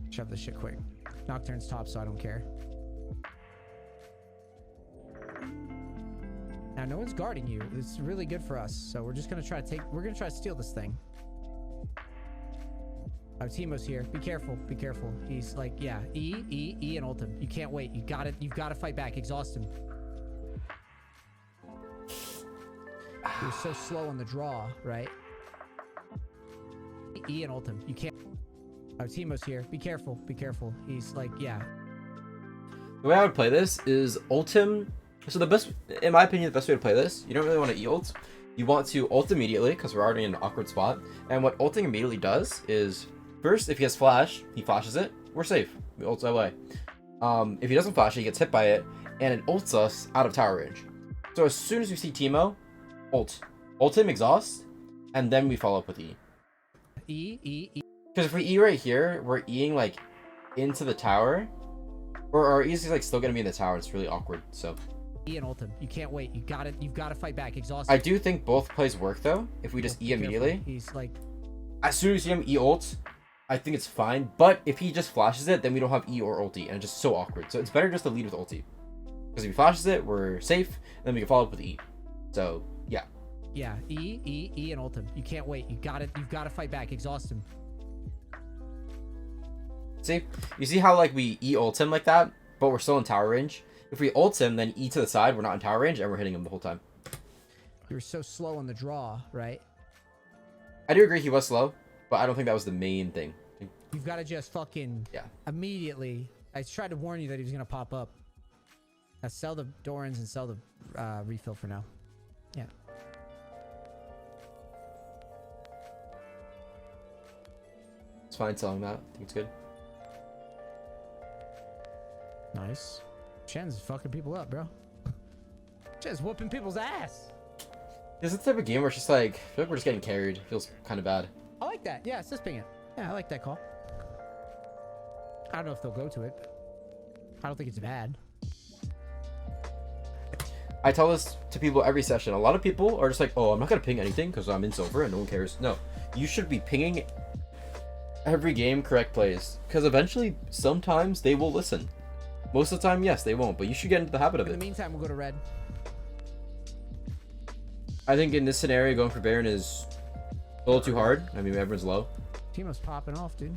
Shove this shit quick. Nocturne's top, so I don't care. Now, no one's guarding you. It's really good for us. So we're just gonna try to we're gonna try to steal this thing. Oh, Teemo's here. Be careful. Be careful. He's like, yeah. E, and ult him. You can't wait. You've got to fight back. Exhaust him. He was so slow on the draw, right? E and ult him. You can't. Oh, Teemo's here. Be careful. Be careful. He's like, yeah. The way I would play this is ult him. So the best, in my opinion, the best way to play this, you don't really want to E-ult. You want to ult immediately, because we're already in an awkward spot. And what ulting immediately does is, first, if he has flash, he flashes it. We're safe. We ult away. If he doesn't flash it, he gets hit by it, and it ults us out of tower range. So as soon as we see Teemo, ult. Ult him, exhaust, and then we follow up with E. E. Because if we E right here, we're Eing like into the tower, or our E's like still gonna be in the tower. It's really awkward. So E and ult him. You can't wait. You've got to fight back. Exhaust. I do think both plays work though. If we just E immediately, he's like, as soon as you see him E ult, I think it's fine. But if he just flashes it, then we don't have E or ulti, and it's just so awkward. So it's better just to lead with ulti, because if he flashes it, we're safe, and then we can follow up with E. So yeah. Yeah. E and ult him. You can't wait. You've got to fight back. Exhaust him. See, you see how like we E ult him like that, but we're still in tower range. If we ult him, then E to the side, we're not in tower range, and we're hitting him the whole time. You were so slow on the draw, right? I do agree he was slow, but I don't think that was the main thing. You've got to just fucking immediately. I tried to warn you that he was gonna pop up. Now sell the Dorans and sell the refill for now. Yeah. It's fine selling that. I think it's good. Nice. Shen's fucking people up, bro. Shen's whooping people's ass. This is the type of game where it's just like, I feel like we're just getting carried. It feels kind of bad. I like that. Yeah, it's just ping it. Yeah, I like that call. I don't know if they'll go to it. I don't think it's bad. I tell this to people every session. A lot of people are just like, oh, I'm not going to ping anything because I'm in silver and no one cares. No, you should be pinging every game correct plays, because eventually, sometimes they will listen. Most of the time, yes, they won't, but you should get into the habit of it. In the meantime, we'll go to red. I think in this scenario, going for Baron is a little too hard. I mean, everyone's low. Teemo's popping off, dude.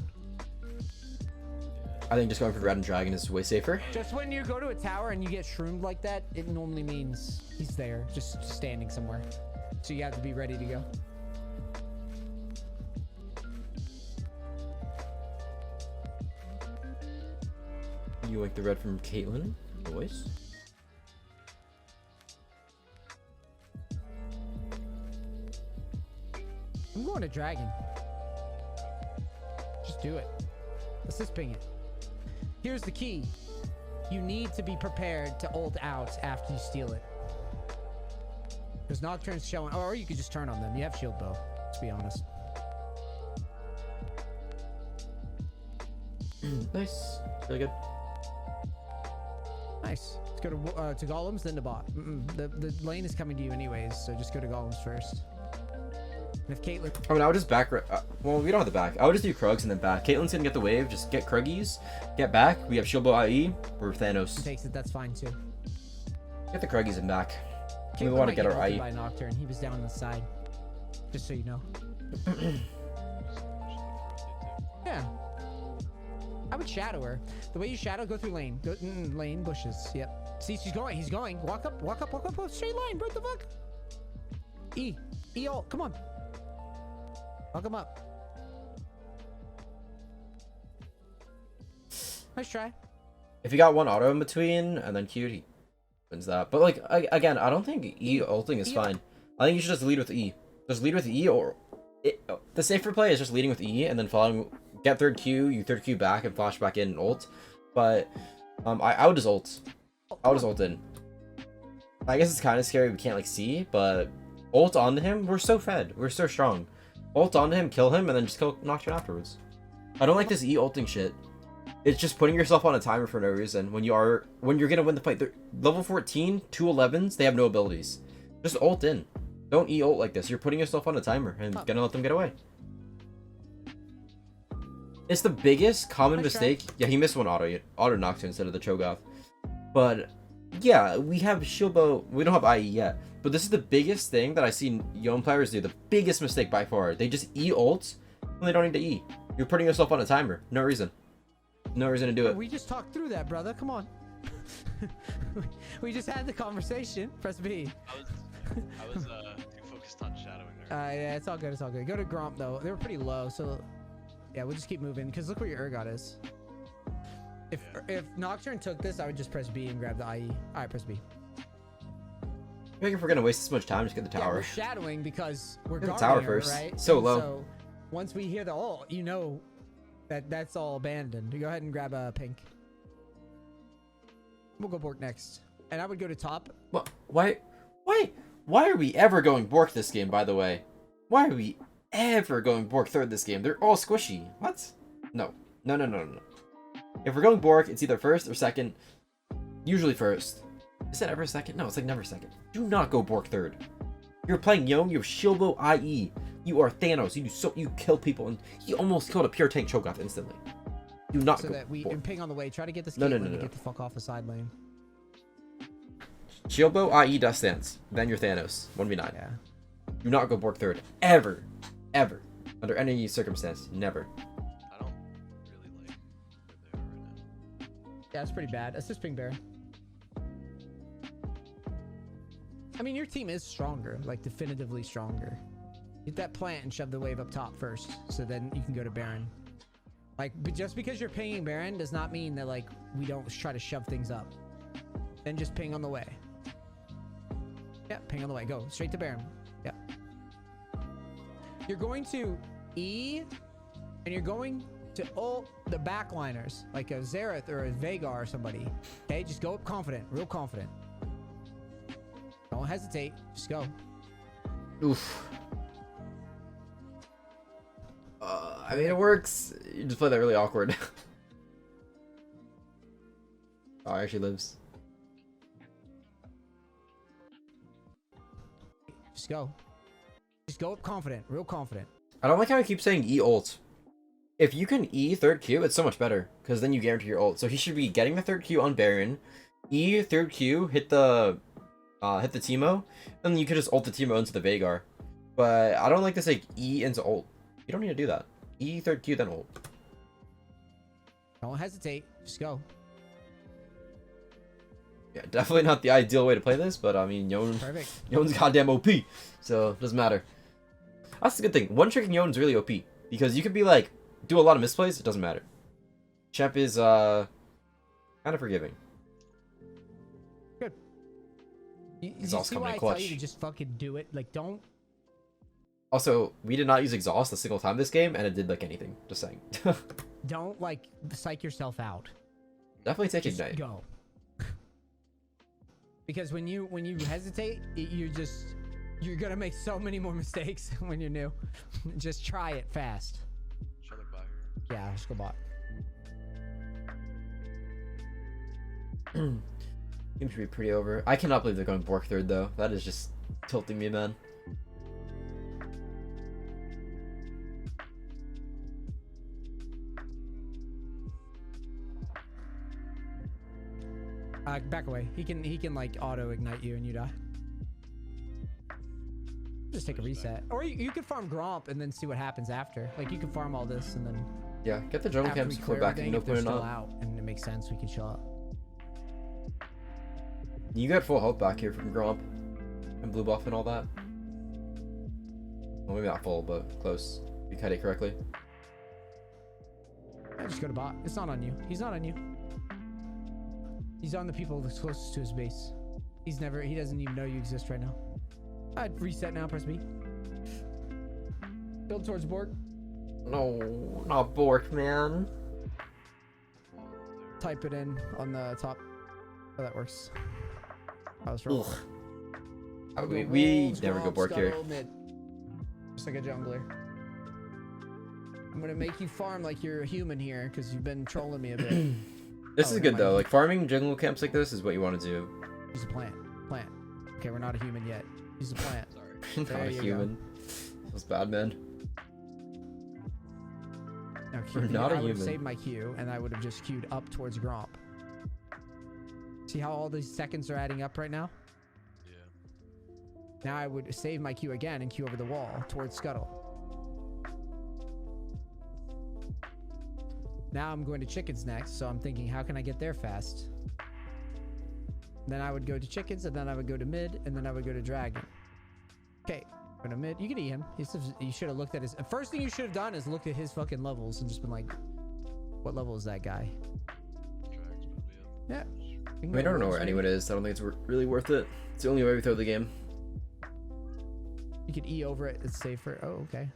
I think just going for red and dragon is way safer. Just when you go to a tower and you get shroomed like that, it normally means he's there, just standing somewhere. So you have to be ready to go. You like the red from Caitlyn? Boys? I'm going to dragon. Just do it. Let's just ping it. Here's the key. You need to be prepared to ult out after you steal it. Because Nocturne's showing, or you could just turn on them. You have shield bow, let's be honest. Nice. Really good. Nice. Let's go to golems, then to bot. The lane is coming to you anyways, so just go to golems first. And if Caitlyn... I mean, I would just back... well, we don't have the back. I would just do Krugs and then back. Caitlyn's gonna get the wave. Just get Kruggies. Get back. We have shield bow IE. We're Thanos. Takes it, that's fine too. Get the Kruggies and back. We Caitlyn want to might get our ulted IE. by Nocturne. He was down on the side. Just so you know. Yeah. I would shadow her. The way you shadow, go through lane. Go lane, bushes. Yep. See, she's going. He's going. Walk up. Straight line. What the fuck? E ult. Come on. Walk him up. Nice try. If you got one auto in between and then Q, he wins that. But like again, I don't think E ulting is fine. I think you should just lead with E. Just lead with E, or the safer play is just leading with E and then following. Get third Q, you third Q back and flash back in and ult. But I would just ult. I would just ult in. I guess it's kind of scary we can't like see, but ult onto him, we're so fed. We're so strong. Ult onto him, kill him, and then just kill Nocturne afterwards. I don't like this E ulting shit. It's just putting yourself on a timer for no reason when you're gonna win the fight. They're level 14, 2 11s, they have no abilities. Just ult in. Don't ult like this. You're putting yourself on a timer and gonna let them get away. It's the biggest common mistake. Yeah, he missed one auto Nocturne instead of the Cho'Gath. But yeah, we have Shilbo. We don't have IE yet. But this is the biggest thing that I see Yone players do. The biggest mistake by far. They just E ults when they don't need to E. You're putting yourself on a timer. No reason. No reason to do it. We just talked through that, brother. Come on. We just had the conversation. Press B. I was too focused on shadowing there. Yeah, it's all good. It's all good. Go to Gromp though. They were pretty low, so yeah, we'll just keep moving. Cause look where your Urgot is. If Nocturne took this, I would just press B and grab the IE. All right, press B. I think if we're gonna waste this much time, just get the Yeah, tower. we're shadowing because we're Get the guarding tower her, first. right? So And low. So once we hear the ult, you know that that's all abandoned. Go ahead and grab a pink. We'll go Bork next, and I would go to top. What? Why are we ever going Bork this game? By the way, why are we ever going Bork third this game? They're all squishy. What? No. If we're going Bork, it's either first or second. Usually first. Is that ever second? No, it's like never second. Do not go Bork third. You're playing Yone. You have Shilbo IE. You are Thanos. You kill people, and he almost killed a pure tank Cho'Gath instantly. Do not So go that we Bork. and ping on the way. Try to get this No, to get the fuck off the side lane. Shilbo IE Dust Dance. Then you're Thanos. 1v9. Yeah. Do not go Bork third. Ever. Under any circumstance. Never. I don't really like where they are right now. Yeah, it's pretty bad. Assist ping Baron. I mean, your team is stronger, like definitively stronger. Get that plant and shove the wave up top first, so then you can go to Baron. Like, but just because you're pinging Baron does not mean that like we don't try to shove things up. Then just ping on the way. Yeah, ping on the way. Go straight to Baron. Yeah. You're going to E, and you're going to ult the backliners, like a Xerath or a Veigar or somebody. Okay, just go up confident, real confident. Don't hesitate, just go. Oof. I mean, it works. You just play that really awkward. Oh, he actually lives. Just go. Just go up confident, real confident. I don't like how I keep saying E ult. If you can E third Q, it's so much better, because then you guarantee your ult. So he should be getting the third Q on Baron, E third Q, hit the Teemo, and then you could just ult the Teemo into the Veigar. But I don't like to say E into ult. You don't need to do that. E third Q then ult. Don't hesitate, just go. Yeah, definitely not the ideal way to play this, but I mean, Perfect. Yone's goddamn OP, so it doesn't matter. That's the good thing. One trick in Yone's really OP, because you could be like, do a lot of misplays, it doesn't matter. Champ is kind of forgiving. Good. You Exhaust see coming why in I tell clutch. you to just fucking do it? Like, don't. Also, we did not use exhaust a single time this game, and it did like anything. Just saying. Don't like psych yourself out. Definitely take Just ignite. go. Because when you hesitate, you're gonna make so many more mistakes when you're new. Just try it fast. Should I look by here? Yeah, just go bot. Game should be pretty over. I cannot believe they're going Bork third though. That is just tilting me, man. Back away. He can like auto ignite you and you die. Just take a reset. Or you could farm Gromp and then see what happens after. Like you could farm all this and then Yeah, get the jungle after we camps, clear go back, everything, no if they're point in still not. out and it makes sense, we can chill out. You got full health back here from Gromp and blue buff and all that. Well, maybe not full, but close. If you cut it correctly. Yeah, just go to bot. It's not on you. He's not on you. He's on the people that's closest to his base. He doesn't even know you exist right now. I'd reset now, press B. Build towards Bork. No, not Bork, man. Type it in on the top. Oh, that works. I was wrong. Ugh. We Wolves, never go Gromp, Bork here. Scuttle, mid. Just like a jungler. I'm gonna make you farm like you're a human here because you've been trolling me a bit. This Oh, is never good mind. though. Like farming jungle camps like this is what you want to do. He's a plant. Plant. Okay, we're not a human yet. Use the plant. Sorry. There Not a you go. human. That's bad, man. Now, We're not a I would have human. saved my Q, and I would have just queued up towards Gromp. See how all these seconds are adding up right now? Yeah. Now I would save my Q again and queue over the wall towards Scuttle. Now I'm going to chickens next, so I'm thinking, how can I get there fast? Then I would go to chickens, and then I would go to mid, and then I would go to dragon. Okay, go to mid. You can eat him. You should have looked at his... First thing you should have done is looked at his fucking levels and just been like, what level is that guy? Drag's gonna be up. Yeah. I mean, I don't know where anyone is. I don't think it's really worth it. It's the only way we throw the game. You could E over it. It's safer. Oh, okay.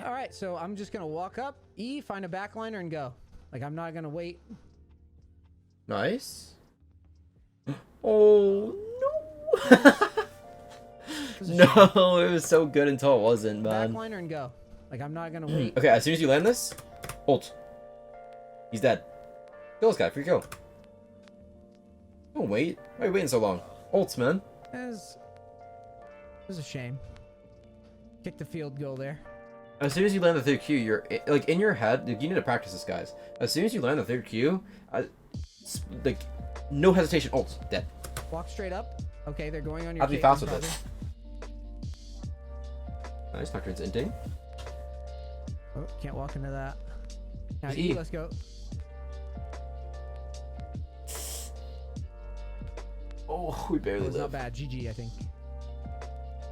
All right, so I'm just gonna walk up, E, find a backliner, and go. Like, I'm not gonna wait. Nice. Oh, no. No, it was so good until it wasn't, man. Backliner and go. Like, I'm not gonna wait. Okay, as soon as you land this, ult. He's dead. Kill this guy, free kill. Don't wait. Why are you waiting so long? Ults, man. It was a shame. Kick the field goal there. As soon as you land the third Q, you're like in your head. You need to practice this, guys. As soon as you land the third Q, like no hesitation, ult, dead. Walk straight up. Okay, they're going on your. Have to be Caitlyn fast with probably. this. Nice, Nocturne's inting. Oh, can't walk into that. Now Just E, E. let's go. Oh, we It barely was not live. bad. GG, I think.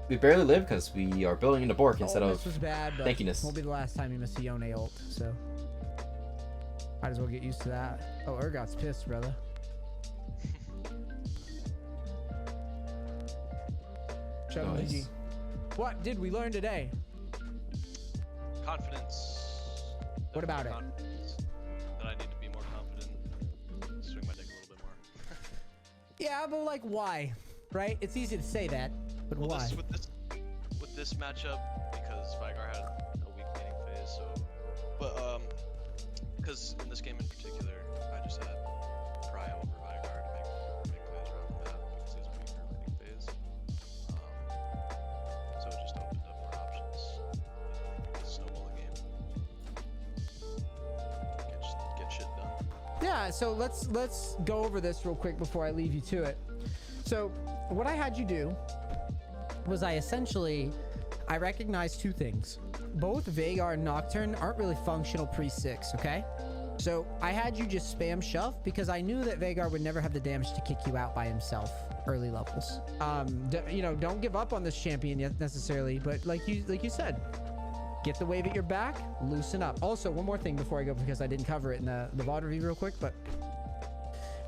We barely live because we are building into Bork instead This of. was bad, but tankiness. won't be the last time you miss a Yone ult, so might as well get used to that. Oh, Urgot's pissed, brother. Shut up, Nice. GG. What did we learn today? Confidence. What about it? Confidence. That I need to be more confident. Swing my dick a little bit more. Yeah, but like, why? Right? It's easy to say that, but Well, why? with this matchup, because Vigar had a weak laning phase, so, but because in this game in particular, I just had Pry over Vigar to make plays around that because he was a weaker laning phase. So it just opened up more options. The snowballing game. Get shit done. Yeah, so let's go over this real quick before I leave you to it. So what I had you do was I recognized two things. Both Vagar and Nocturne aren't really functional pre-6, okay? So I had you just spam shove because I knew that Vagar would never have the damage to kick you out by himself early levels. You know, don't give up on this champion yet necessarily, but like you said, get the wave at your back, loosen up. Also, one more thing before I go, because I didn't cover it in the VOD review real quick, but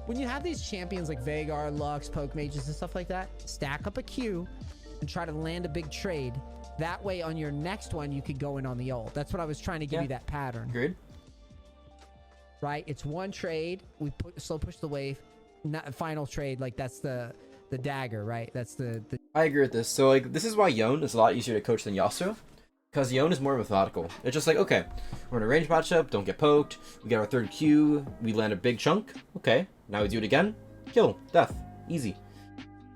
when you have these champions like Vagar, Lux, Poke Mages, and stuff like that, stack up a Q and try to land a big trade. That way, on your next one, you could go in on the ult. That's what I was trying to give you that pattern. Agreed. Right? It's one trade. We slow push the wave. Final trade, like that's the dagger, right? That's the I agree with this. So like, this is why Yone is a lot easier to coach than Yasuo. Because Yone is more methodical. It's just like, okay, we're in a range matchup, don't get poked, we get our third Q, we land a big chunk, okay, now we do it again, kill, death, easy.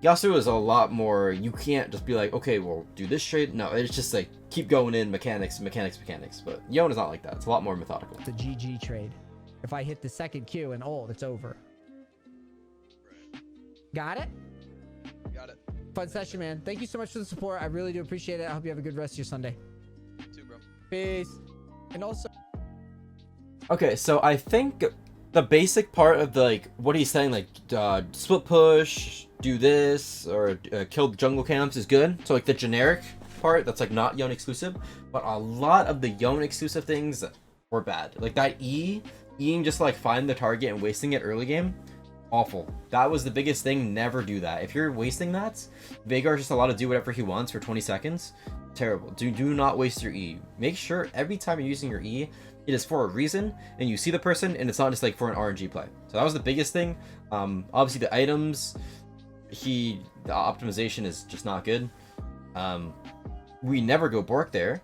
Yasuo is a lot more, you can't just be like, okay, well, do this trade. No, it's just like, keep going in, mechanics. But Yone is not like that, it's a lot more methodical. the GG trade. If I hit the second Q and ult, it's over. Right. Got it? Got it. Fun session, man. Thank you so much for the support. I really do appreciate it. I hope you have a good rest of your Sunday. You too, bro. Peace. And also, Okay, so I think the basic part of the, like, what he's saying, like, split push, do this, or kill jungle camps is good. So, like, the generic part, that's, like, not Yone exclusive. But a lot of the Yone exclusive things were bad. Like, that Eing just, like, find the target and wasting it early game, awful. That was the biggest thing, never do that. If you're wasting that, Vagar's just allowed to do whatever he wants for 20 seconds. Terrible. Do not waste your E. Make sure every time you're using your E, it is for a reason, and you see the person, and it's not just like for an RNG play. So that was the biggest thing. Obviously the items, the optimization is just not good. We never go Bork there.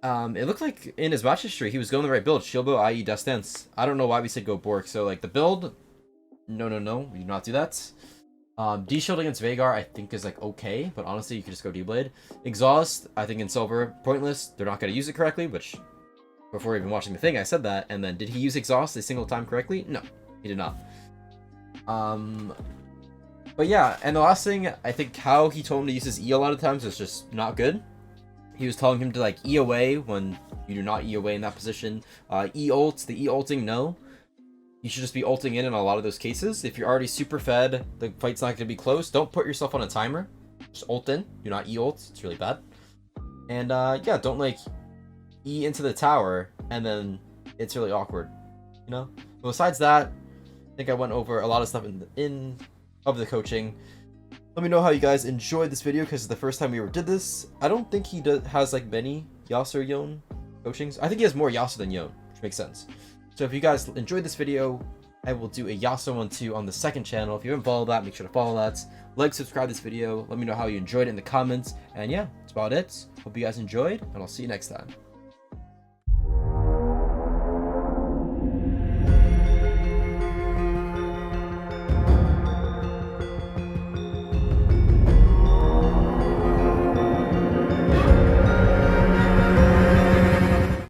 It looked like in his match history he was going the right build. Shieldbow, i.e. Death Stance. I don't know why we said go Bork. So like the build, no, we do not do that. D-Shield against Vhagar I think is like okay, but honestly you could just go D-Blade. Exhaust, I think in Silver, pointless. They're not going to use it correctly, which before even watching the thing I said that. And then did he use Exhaust a single time correctly? No, he did not. But yeah, and the last thing, I think how he told him to use his E a lot of times is just not good. He was telling him to like E away when you do not E away in that position. E ult, the E ulting, no. You should just be ulting in a lot of those cases. If you're already super fed, the fight's not going to be close. Don't put yourself on a timer. Just ult in. Do not E ult. It's really bad. And yeah, don't like E into the tower and then it's really awkward. You know? But besides that, I think I went over a lot of stuff in the coaching. Let me know how you guys enjoyed this video because it's the first time we ever did this. I don't think he has like many Yasuo or Yone coachings. I think he has more Yasuo than Yone, which makes sense. So if you guys enjoyed this video, I will do a Yasuo one too on the second channel. If you haven't followed that, make sure to follow that. Like, subscribe this video. Let me know how you enjoyed it in the comments. And yeah, that's about it. Hope you guys enjoyed, and I'll see you next time.